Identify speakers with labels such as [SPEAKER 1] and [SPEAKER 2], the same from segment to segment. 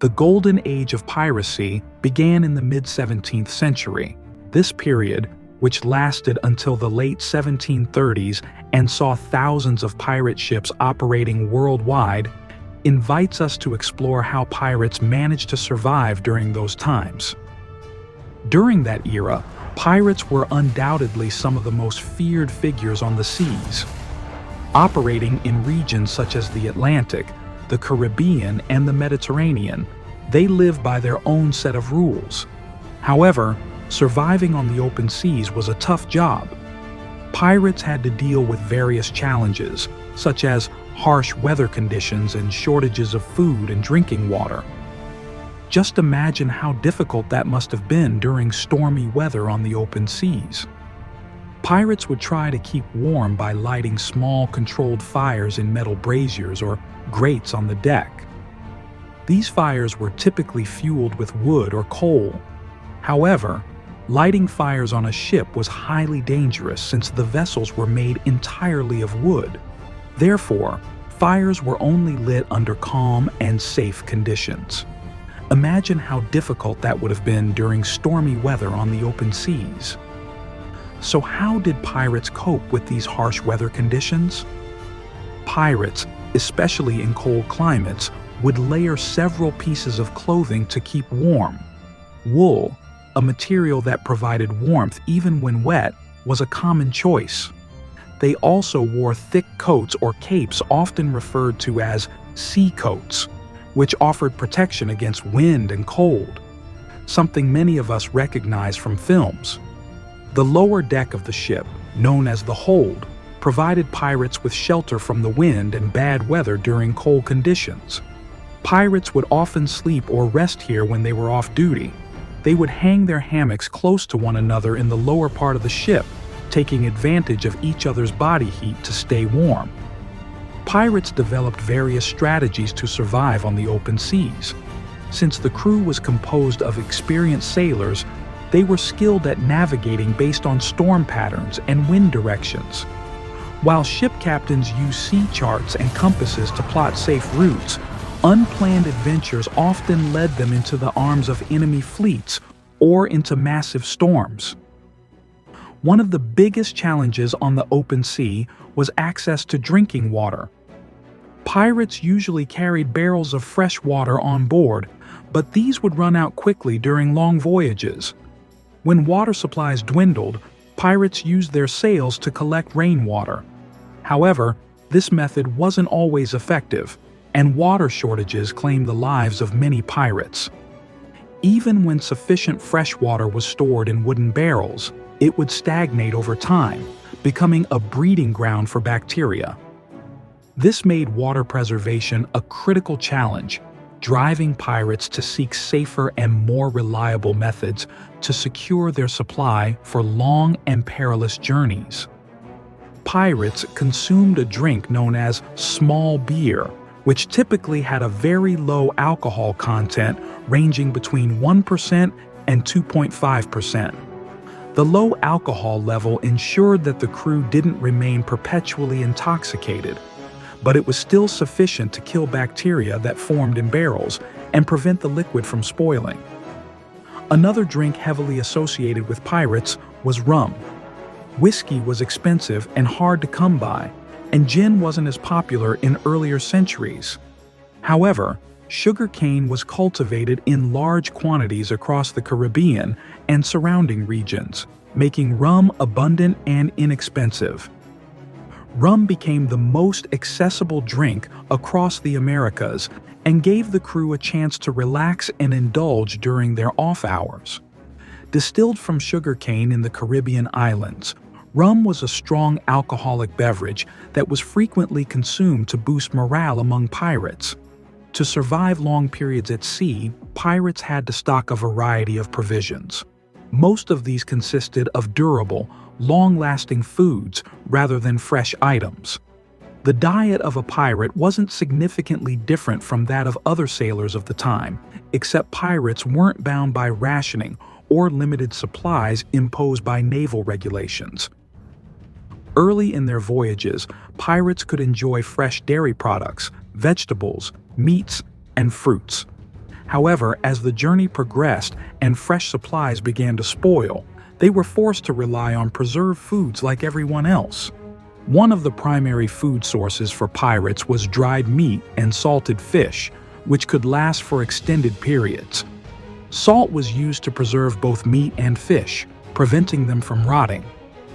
[SPEAKER 1] The Golden Age of Piracy began in the mid-17th century. This period, which lasted until the late 1730s and saw thousands of pirate ships operating worldwide, invites us to explore how pirates managed to survive during those times. During that era, pirates were undoubtedly some of the most feared figures on the seas. Operating in regions such as the Atlantic, the Caribbean, and the Mediterranean, they lived by their own set of rules. However, surviving on the open seas was a tough job. Pirates had to deal with various challenges, such as harsh weather conditions and shortages of food and drinking water. Just imagine how difficult that must have been during stormy weather on the open seas. Pirates would try to keep warm by lighting small controlled fires in metal braziers or grates on the deck. These fires were typically fueled with wood or coal. However, lighting fires on a ship was highly dangerous since the vessels were made entirely of wood. Therefore, fires were only lit under calm and safe conditions. Imagine how difficult that would have been during stormy weather on the open seas. So how did pirates cope with these harsh weather conditions? Pirates, especially in cold climates, would layer several pieces of clothing to keep warm. Wool, a material that provided warmth even when wet, was a common choice. They also wore thick coats or capes, often referred to as sea coats, which offered protection against wind and cold, something many of us recognize from films. The lower deck of the ship, known as the hold, provided pirates with shelter from the wind and bad weather during cold conditions. Pirates would often sleep or rest here when they were off duty. They would hang their hammocks close to one another in the lower part of the ship, taking advantage of each other's body heat to stay warm. Pirates developed various strategies to survive on the open seas. Since the crew was composed of experienced sailors, they were skilled at navigating based on storm patterns and wind directions. While ship captains used sea charts and compasses to plot safe routes, unplanned adventures often led them into the arms of enemy fleets or into massive storms. One of the biggest challenges on the open sea was access to drinking water. Pirates usually carried barrels of fresh water on board, but these would run out quickly during long voyages. When water supplies dwindled, pirates used their sails to collect rainwater. However, this method wasn't always effective, and water shortages claimed the lives of many pirates. Even when sufficient fresh water was stored in wooden barrels, it would stagnate over time, becoming a breeding ground for bacteria. This made water preservation a critical challenge, driving pirates to seek safer and more reliable methods to secure their supply for long and perilous journeys. Pirates consumed a drink known as small beer, which typically had a very low alcohol content ranging between 1% and 2.5%. The low alcohol level ensured that the crew didn't remain perpetually intoxicated, but it was still sufficient to kill bacteria that formed in barrels and prevent the liquid from spoiling. Another drink heavily associated with pirates was rum. Whiskey was expensive and hard to come by, and gin wasn't as popular in earlier centuries. However, sugarcane was cultivated in large quantities across the Caribbean and surrounding regions, making rum abundant and inexpensive. Rum became the most accessible drink across the Americas and gave the crew a chance to relax and indulge during their off hours. Distilled from sugarcane in the Caribbean islands, rum was a strong alcoholic beverage that was frequently consumed to boost morale among pirates. To survive long periods at sea, pirates had to stock a variety of provisions. Most of these consisted of durable, long-lasting foods rather than fresh items. The diet of a pirate wasn't significantly different from that of other sailors of the time, except pirates weren't bound by rationing or limited supplies imposed by naval regulations. Early in their voyages, pirates could enjoy fresh dairy products, vegetables, meats, and fruits. However, as the journey progressed and fresh supplies began to spoil, they were forced to rely on preserved foods like everyone else. One of the primary food sources for pirates was dried meat and salted fish, which could last for extended periods. Salt was used to preserve both meat and fish, preventing them from rotting.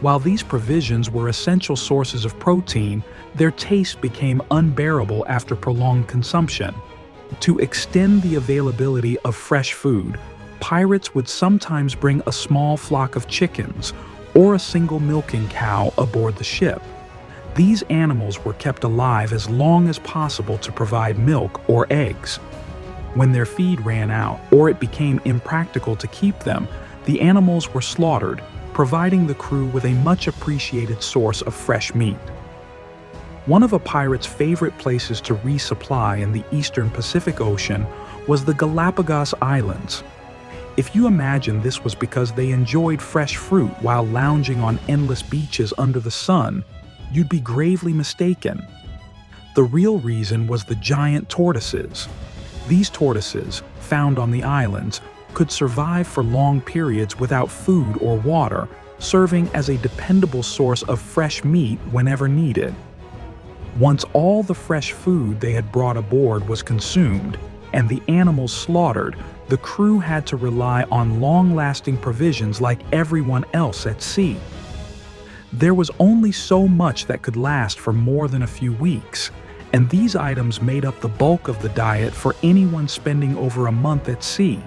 [SPEAKER 1] While these provisions were essential sources of protein, their taste became unbearable after prolonged consumption. To extend the availability of fresh food, pirates would sometimes bring a small flock of chickens or a single milking cow aboard the ship. These animals were kept alive as long as possible to provide milk or eggs. When their feed ran out or it became impractical to keep them, the animals were slaughtered, providing the crew with a much appreciated source of fresh meat. One of a pirate's favorite places to resupply in the eastern Pacific Ocean was the Galapagos Islands. If you imagine this was because they enjoyed fresh fruit while lounging on endless beaches under the sun, you'd be gravely mistaken. The real reason was the giant tortoises. These tortoises, found on the islands, could survive for long periods without food or water, serving as a dependable source of fresh meat whenever needed. Once all the fresh food they had brought aboard was consumed and the animals slaughtered, the crew had to rely on long-lasting provisions like everyone else at sea. There was only so much that could last for more than a few weeks, and these items made up the bulk of the diet for anyone spending over a month at sea.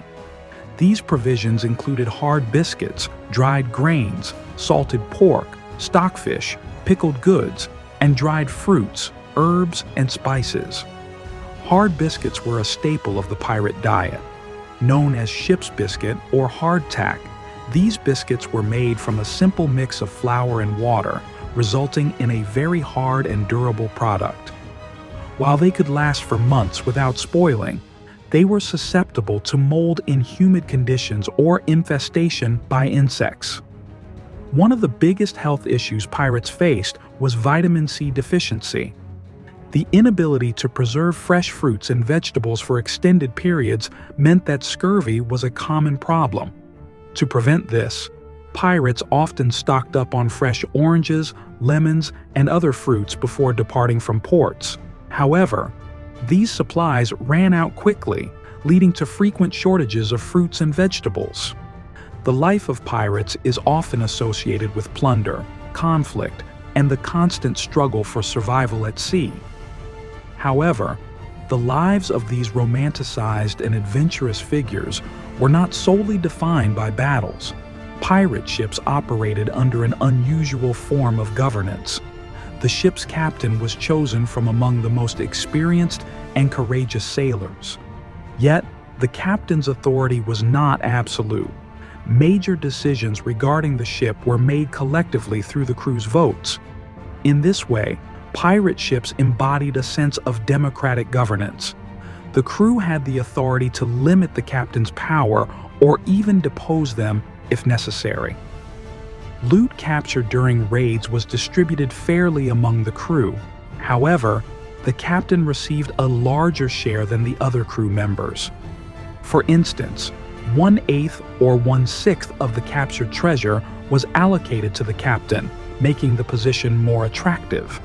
[SPEAKER 1] These provisions included hard biscuits, dried grains, salted pork, stockfish, pickled goods, and dried fruits, herbs, and spices. Hard biscuits were a staple of the pirate diet. Known as ship's biscuit or hardtack, these biscuits were made from a simple mix of flour and water, resulting in a very hard and durable product. While they could last for months without spoiling, they were susceptible to mold in humid conditions or infestation by insects. One of the biggest health issues pirates faced was vitamin C deficiency. The inability to preserve fresh fruits and vegetables for extended periods meant that scurvy was a common problem. To prevent this, pirates often stocked up on fresh oranges, lemons, and other fruits before departing from ports. However, these supplies ran out quickly, leading to frequent shortages of fruits and vegetables. The life of pirates is often associated with plunder, conflict, and the constant struggle for survival at sea. However, the lives of these romanticized and adventurous figures were not solely defined by battles. Pirate ships operated under an unusual form of governance. The ship's captain was chosen from among the most experienced and courageous sailors. Yet, the captain's authority was not absolute. Major decisions regarding the ship were made collectively through the crew's votes. In this way, pirate ships embodied a sense of democratic governance. The crew had the authority to limit the captain's power or even depose them if necessary. Loot captured during raids was distributed fairly among the crew. However, the captain received a larger share than the other crew members. For instance, 1/8 or 1/6 of the captured treasure was allocated to the captain, making the position more attractive.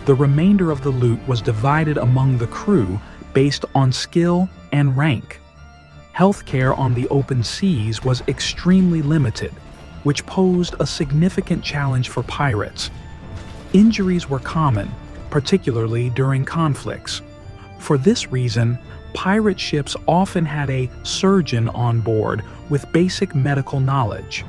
[SPEAKER 1] The remainder of the loot was divided among the crew based on skill and rank. Healthcare on the open seas was extremely limited, which posed a significant challenge for pirates. Injuries were common, particularly during conflicts. For this reason, pirate ships often had a surgeon on board with basic medical knowledge.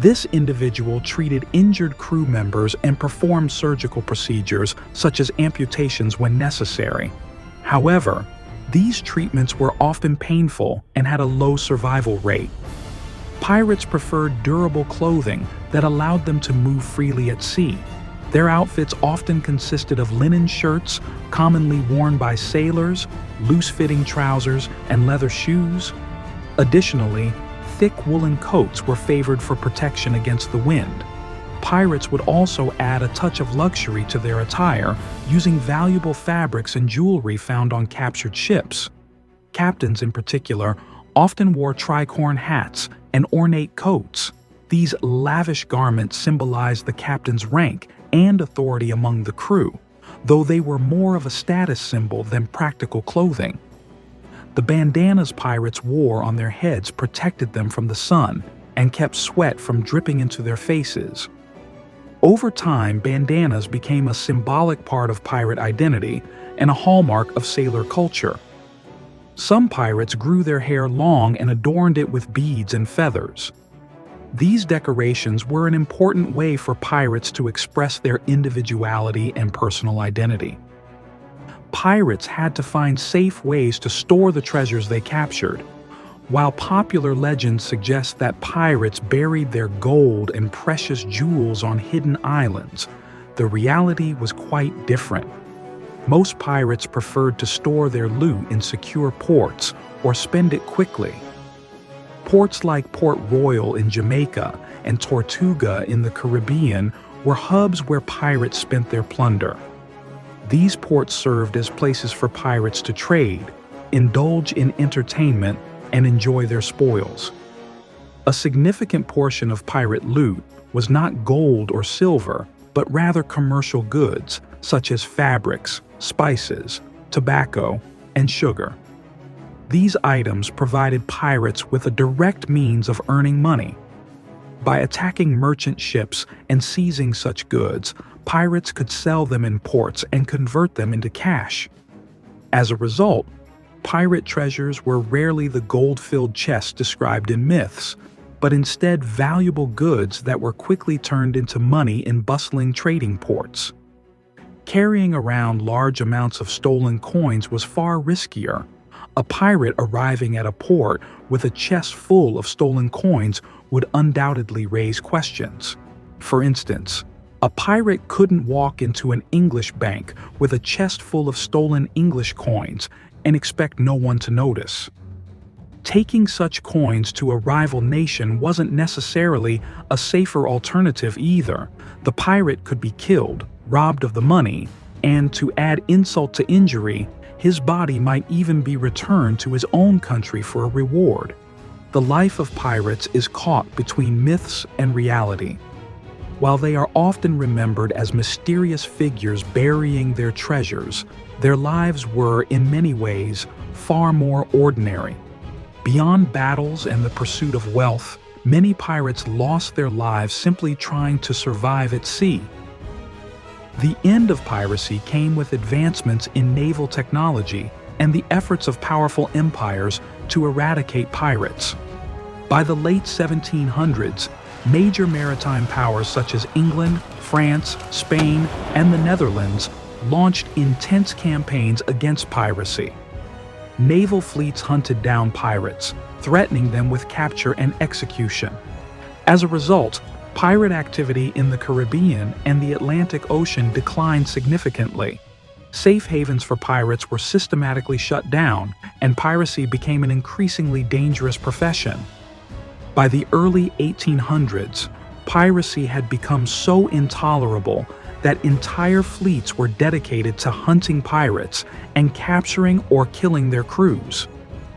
[SPEAKER 1] This individual treated injured crew members and performed surgical procedures such as amputations when necessary. However, these treatments were often painful and had a low survival rate. Pirates preferred durable clothing that allowed them to move freely at sea. Their outfits often consisted of linen shirts, commonly worn by sailors, loose-fitting trousers, and leather shoes. Additionally, thick woolen coats were favored for protection against the wind. Pirates would also add a touch of luxury to their attire, using valuable fabrics and jewelry found on captured ships. Captains, in particular, often wore tricorn hats and ornate coats. These lavish garments symbolized the captain's rank and authority among the crew, though they were more of a status symbol than practical clothing. The bandanas pirates wore on their heads protected them from the sun and kept sweat from dripping into their faces. Over time, bandanas became a symbolic part of pirate identity and a hallmark of sailor culture. Some pirates grew their hair long and adorned it with beads and feathers. These decorations were an important way for pirates to express their individuality and personal identity. Pirates had to find safe ways to store the treasures they captured. While popular legends suggest that pirates buried their gold and precious jewels on hidden islands, the reality was quite different. Most pirates preferred to store their loot in secure ports or spend it quickly. Ports like Port Royal in Jamaica and Tortuga in the Caribbean were hubs where pirates spent their plunder. These ports served as places for pirates to trade, indulge in entertainment, and enjoy their spoils. A significant portion of pirate loot was not gold or silver, but rather commercial goods such as fabrics, spices, tobacco, and sugar. These items provided pirates with a direct means of earning money. By attacking merchant ships and seizing such goods, pirates could sell them in ports and convert them into cash. As a result, pirate treasures were rarely the gold-filled chests described in myths, but instead valuable goods that were quickly turned into money in bustling trading ports. Carrying around large amounts of stolen coins was far riskier. A pirate arriving at a port with a chest full of stolen coins would undoubtedly raise questions. For instance, a pirate couldn't walk into an English bank with a chest full of stolen English coins and expect no one to notice. Taking such coins to a rival nation wasn't necessarily a safer alternative either. The pirate could be killed, robbed of the money, and to add insult to injury, his body might even be returned to his own country for a reward. The life of pirates is caught between myths and reality. While they are often remembered as mysterious figures burying their treasures, their lives were, in many ways, far more ordinary. Beyond battles and the pursuit of wealth, many pirates lost their lives simply trying to survive at sea. The end of piracy came with advancements in naval technology and the efforts of powerful empires to eradicate pirates. By the late 1700s, major maritime powers such as England, France, Spain, and the Netherlands launched intense campaigns against piracy. Naval fleets hunted down pirates, threatening them with capture and execution. As a result, pirate activity in the Caribbean and the Atlantic Ocean declined significantly. Safe havens for pirates were systematically shut down, and piracy became an increasingly dangerous profession. By the early 1800s, piracy had become so intolerable that entire fleets were dedicated to hunting pirates and capturing or killing their crews.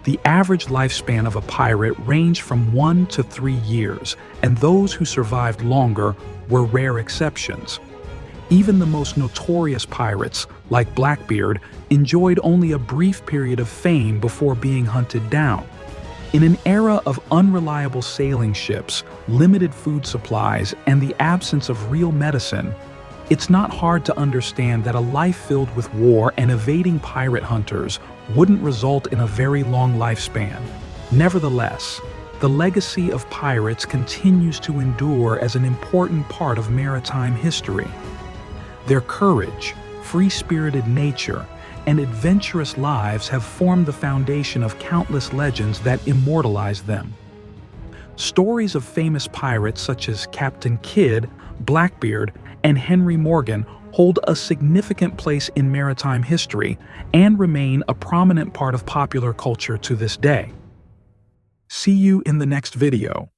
[SPEAKER 1] The average lifespan of a pirate ranged from 1 to 3 years, and those who survived longer were rare exceptions. Even the most notorious pirates, like Blackbeard, enjoyed only a brief period of fame before being hunted down. In an era of unreliable sailing ships, limited food supplies, and the absence of real medicine, it's not hard to understand that a life filled with war and evading pirate hunters wouldn't result in a very long lifespan. Nevertheless, the legacy of pirates continues to endure as an important part of maritime history. Their courage, free-spirited nature, and adventurous lives have formed the foundation of countless legends that immortalize them. Stories of famous pirates such as Captain Kidd, Blackbeard, and Henry Morgan hold a significant place in maritime history and remain a prominent part of popular culture to this day. See you in the next video.